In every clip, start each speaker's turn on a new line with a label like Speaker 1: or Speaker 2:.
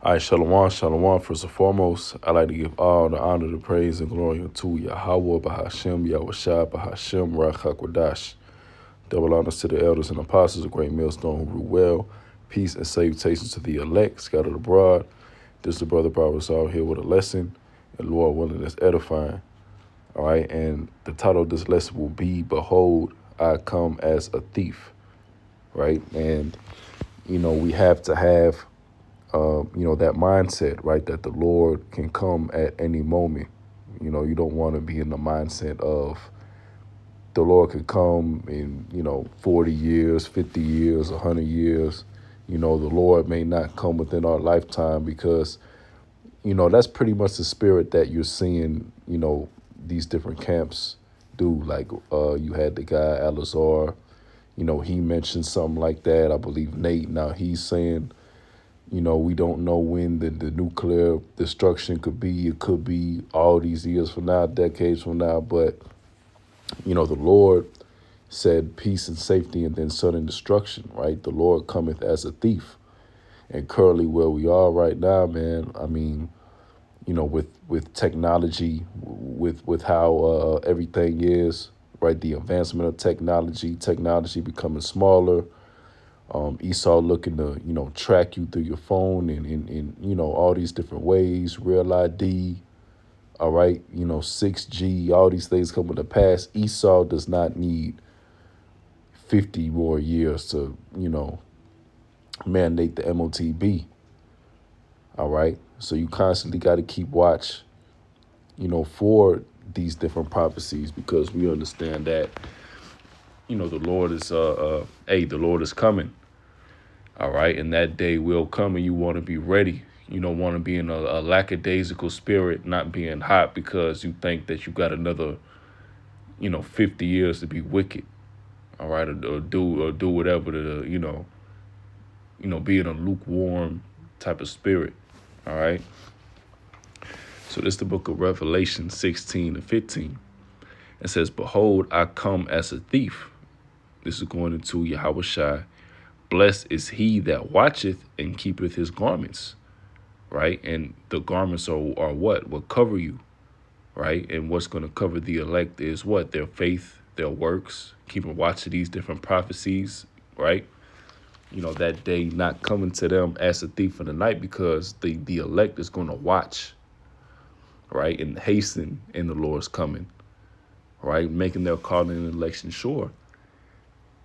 Speaker 1: All right, shalom, shalom. First and foremost, I'd like to give all the honor, the praise, and glory unto Yahweh, Bahashem, Yahushua, Bahashem, Ruach HaKodesh. Double honors to the elders and apostles of great Millstone who rule well. Peace and salutations to the elect scattered abroad. This is the brother Barbara all here with a lesson, and Lord willing, it's edifying. All right, and the title of this lesson will be, Behold, I come as a thief. Right, and, we have to have that mindset, right, that the Lord can come at any moment. You don't want to be in the mindset of the Lord could come in, 40 years, 50 years, 100 years. The Lord may not come within our lifetime because, that's pretty much the spirit that you're seeing, these different camps do. Like you had the guy, Alazar, he mentioned something like that. I believe Nate, now he's saying, we don't know when the nuclear destruction could be. It could be all these years from now, decades from now. But, the Lord said peace and safety and then sudden destruction, right? The Lord cometh as a thief. And currently where we are right now, man, I mean, with technology, with how everything is, right? The advancement of technology becoming smaller. Esau looking to, track you through your phone and all these different ways, real ID, all right, 6G, all these things coming to pass. Esau does not need 50 more years to, mandate the MOTB, all right? So you constantly got to keep watch, for these different prophecies because we understand that, the Lord is, the Lord is coming. All right, and that day will come and you want to be ready. You don't want to be in a lackadaisical spirit, not being hot because you think that you got another, 50 years to be wicked. All right, or do whatever to, be in a lukewarm type of spirit. All right. So this is the book of Revelation 16-15. It says, Behold, I come as a thief. This is going into Yahushua. Blessed is he that watcheth and keepeth his garments, right? And the garments are what? What cover you, right? And what's going to cover the elect is what? Their faith, their works, keeping watch of these different prophecies, right? That day not coming to them as a thief in the night because the elect is going to watch, right? And hasten in the Lord's coming, right? Making their calling and election sure.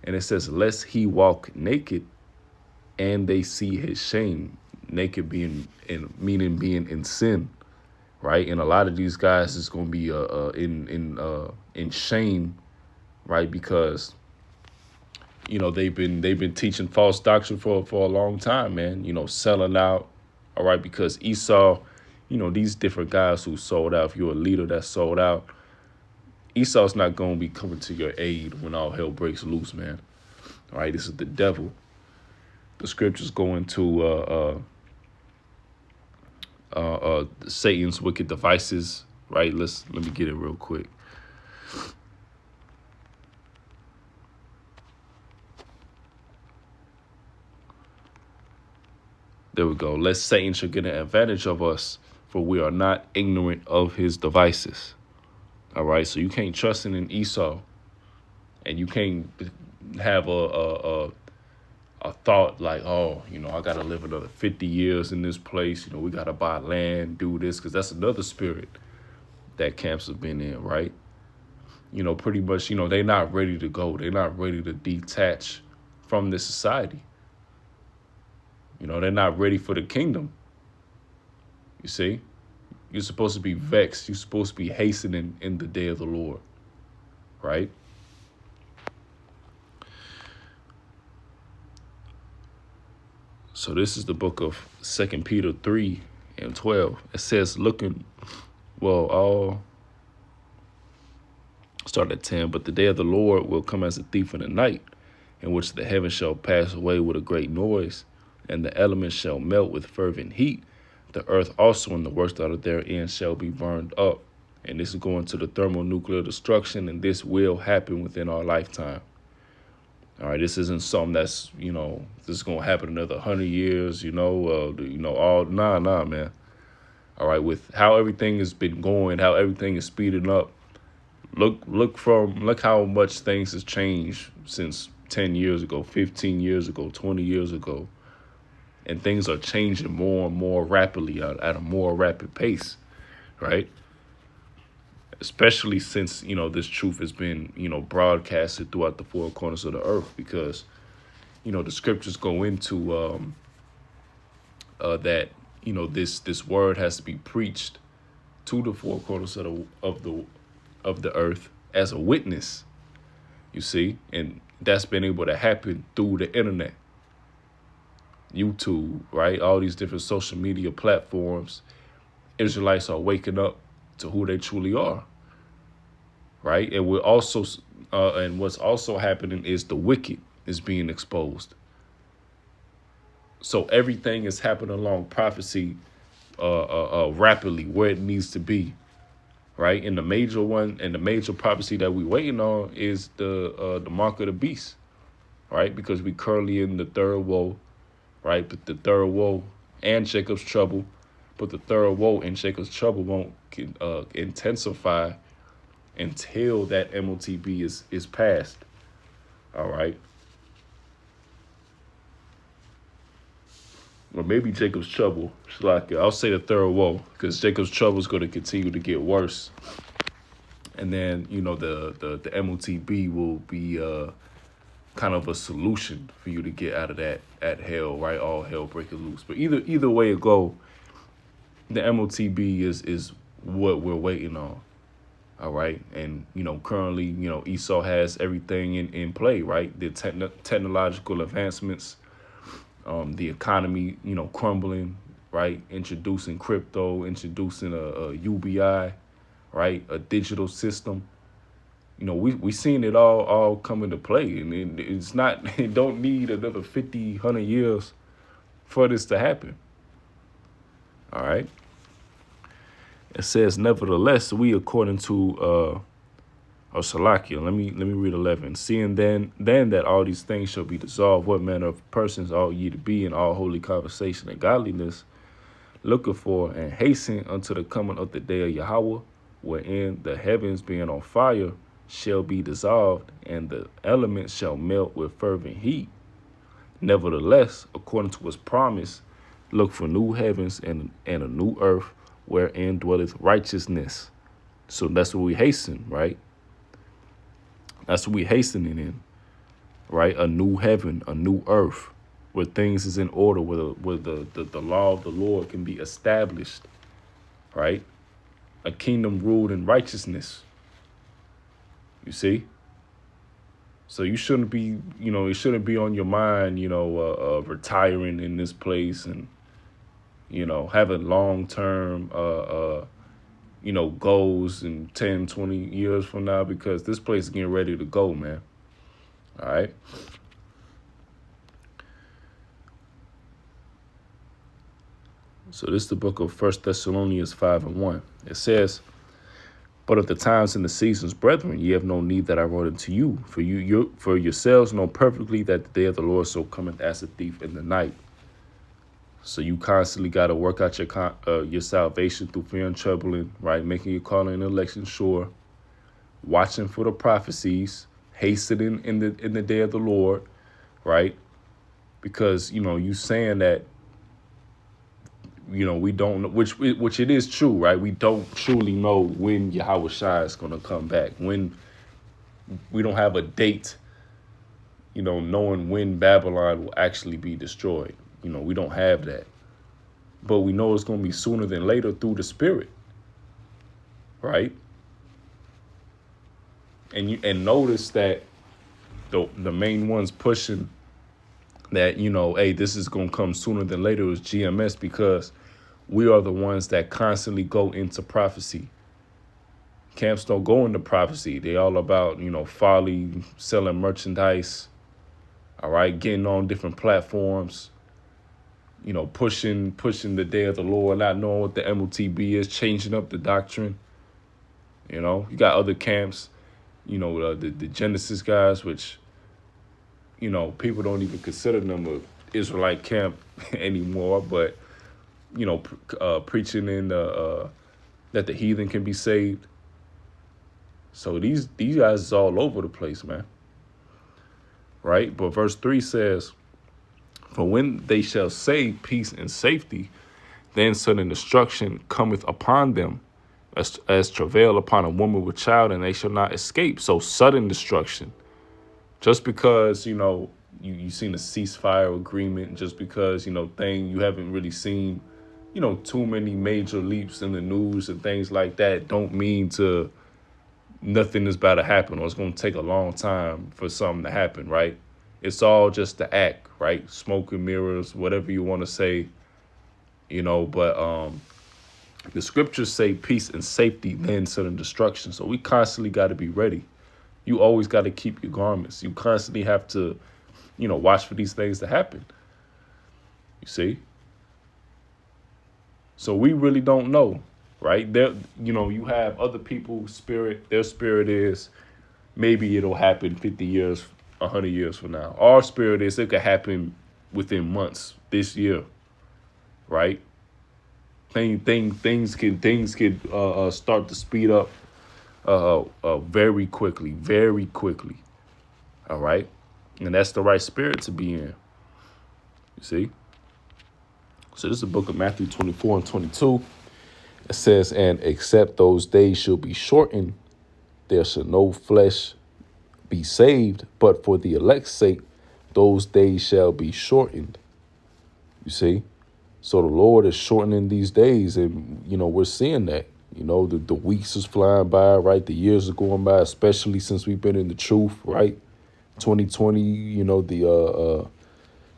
Speaker 1: And it says, lest he walk naked and they see his shame. Naked meaning being in sin, right? And a lot of these guys is going to be in shame, right? Because, they've been teaching false doctrine for a long time, man, selling out, all right? Because Esau, these different guys who sold out, if you're a leader that sold out, Esau's not going to be coming to your aid when all hell breaks loose, man. All right, this is the devil. The scriptures go into Satan's wicked devices, right? Let me get it real quick. There we go. Lest Satan should get an advantage of us, for we are not ignorant of his devices. All right, so you can't trust in Esau, and you can't have a thought like, oh, I got to live another 50 years in this place. We got to buy land, do this, because that's another spirit that camps have been in, right? Pretty much, they're not ready to go. They're not ready to detach from this society. They're not ready for the kingdom. You see? You're supposed to be vexed. You're supposed to be hastening in the day of the Lord, right? So this is the book of 2 Peter 3:12. It says, start at 10, but the day of the Lord will come as a thief in the night, in which the heavens shall pass away with a great noise, and the elements shall melt with fervent heat. The earth also and the works out of therein shall be burned up. And this is going to the thermonuclear destruction, and this will happen within our lifetime. All right, this isn't something that's, this is gonna happen another 100 years. Nah, man. All right, with how everything has been going, how everything is speeding up. Look how much things has changed since 10 years ago, 15 years ago, 20 years ago, and things are changing more and more rapidly at a more rapid pace, right? Especially since this truth has been broadcasted throughout the four corners of the earth, because the scriptures go into that this word has to be preached to the four corners of the earth as a witness, you see, and that's been able to happen through the internet, YouTube, right? All these different social media platforms. Israelites are waking up to who they truly are, right? And what's also happening is the wicked is being exposed. So everything is happening along prophecy rapidly where it needs to be, right? And the major prophecy that we're waiting on is the mark of the beast, right? Because we currently in the third woe, right? But the third woe and Jacob's trouble, but the third woe and Jacob's trouble won't intensify until that MOTB is passed. All right. Or maybe Jacob's trouble. I'll say the third woe, because Jacob's trouble is going to continue to get worse. And then, the MOTB will be kind of a solution for you to get out of that hell, right? All hell breaking loose. But either way it go, the MOTB is what we're waiting on. All right. And, currently, Esau has everything in play, right? The technological advancements, the economy, crumbling, right? Introducing crypto, introducing a UBI, right? A digital system. We seen it all come into play, and it's not. It don't need another 50, 100 years for this to happen. All right. It says, nevertheless, we according to Salakia. Let me read 11. Seeing then that all these things shall be dissolved, what manner of persons ought ye to be in all holy conversation and godliness, looking for and hasten unto the coming of the day of Yahweh, wherein the heavens being on fire shall be dissolved, and the elements shall melt with fervent heat. Nevertheless, according to his promise, look for new heavens and a new earth, wherein dwelleth righteousness. So that's what we hasten, right? That's what we hastening in, right? A new heaven, a new earth, where things is in order, where the law of the Lord can be established, right? A kingdom ruled in righteousness. You see? So you shouldn't be, it shouldn't be on your mind, retiring in this place and, having long-term, goals in 10, 20 years from now, because this place is getting ready to go, man. All right. So this is the book of 1 Thessalonians 5:1. It says, but of the times and the seasons, brethren, ye have no need that I wrote unto you, for for yourselves know perfectly that the day of the Lord so cometh as a thief in the night. So you constantly got to work out your salvation through fear and trembling, right? Making your calling and election sure, watching for the prophecies, hastening in the day of the Lord, right? Because you saying that, we don't know, which it is true, right? We don't truly know when Yahweh Shai is going to come back. When we don't have a date, knowing when Babylon will actually be destroyed. We don't have that. But we know it's going to be sooner than later through the Spirit, right? And notice that the main ones pushing that, hey, this is going to come sooner than later is GMS, because we are the ones that constantly go into prophecy. Camps don't go into prophecy. They all about, folly, selling merchandise, all right, getting on different platforms, pushing the day of the Lord, not knowing what the MOTB is, changing up the doctrine. You got other camps, the Genesis guys, which, people don't even consider them a Israelite camp anymore, but, preaching in that the heathen can be saved. So these guys is all over the place, man. Right? But verse 3 says, for when they shall say peace and safety, then sudden destruction cometh upon them, as travail upon a woman with child, and they shall not escape. So sudden destruction. Just because, you seen a ceasefire agreement, just because, you haven't really seen, too many major leaps in the news and things like that, don't mean nothing is about to happen, or it's going to take a long time for something to happen, right? It's all just the act, right? Smoke and mirrors, whatever you want to say, but the scriptures say peace and safety, then sudden destruction. So we constantly got to be ready. You always got to keep your garments. You constantly have to, watch for these things to happen. You see? So we really don't know, right? There, you have other people's spirit. Their spirit is maybe it'll happen 50 years, 100 years from now. Our spirit is it could happen within months, this year, right? Things could start to speed up very quickly, very quickly. All right, and that's the right spirit to be in. You see. So this is the book of Matthew 24 and 22. It says, and except those days shall be shortened, there shall no flesh be saved, but for the elect's sake, those days shall be shortened. You see? So the Lord is shortening these days, and, we're seeing that. The weeks is flying by, right? The years are going by, especially since we've been in the truth, right? 2020, the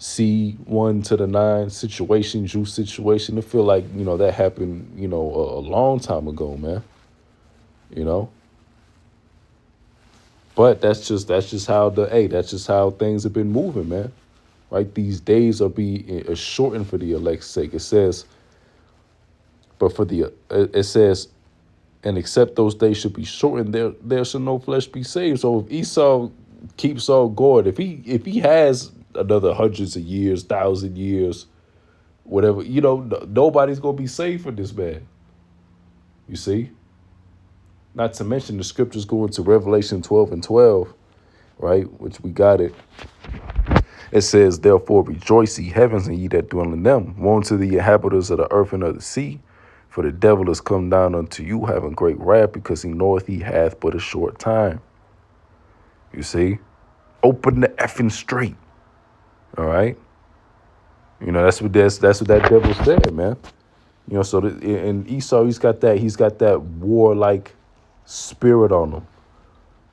Speaker 1: C1 to the 9 situation, juice situation. I feel like, that happened, a long time ago, man. But that's just how that's just how things have been moving, man. Right? These days are being shortened for the elect's sake. It says, it says, and except those days should be shortened, there shall no flesh be saved. So if Esau keeps on going, if he has another hundreds of years, 1,000 years, whatever, nobody's gonna be saved for this man. You see? Not to mention the scriptures go into Revelation 12 and 12, right? Which we got it. It says, therefore rejoice, ye heavens, and ye that dwell in them. Woe unto the inhabitants of the earth and of the sea, for the devil is come down unto you, having great wrath, because he knoweth he hath but a short time. You see? Open the effing straight. All right? That's what that devil said, man. So in Esau, he's got that warlike spirit on him.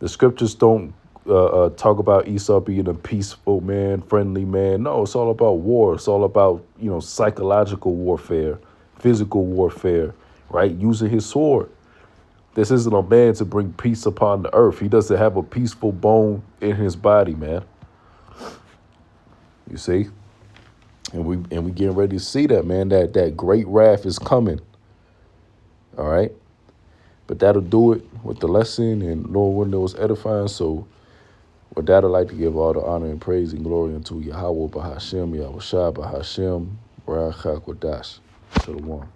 Speaker 1: The scriptures don't talk about Esau being a peaceful man, friendly man. No, it's all about war. It's all about, psychological warfare, physical warfare, right? Using his sword. This isn't a man to bring peace upon the earth. He doesn't have a peaceful bone in his body, man. You see? And we getting ready to see that, man. That great wrath is coming. All right? But that'll do it with the lesson, and Lord willing, it was edifying. So with that, I'd like to give all the honor and praise and glory unto Yahweh Bahashem, Yahushua Bahashem, Baruch HaKodesh, to the one.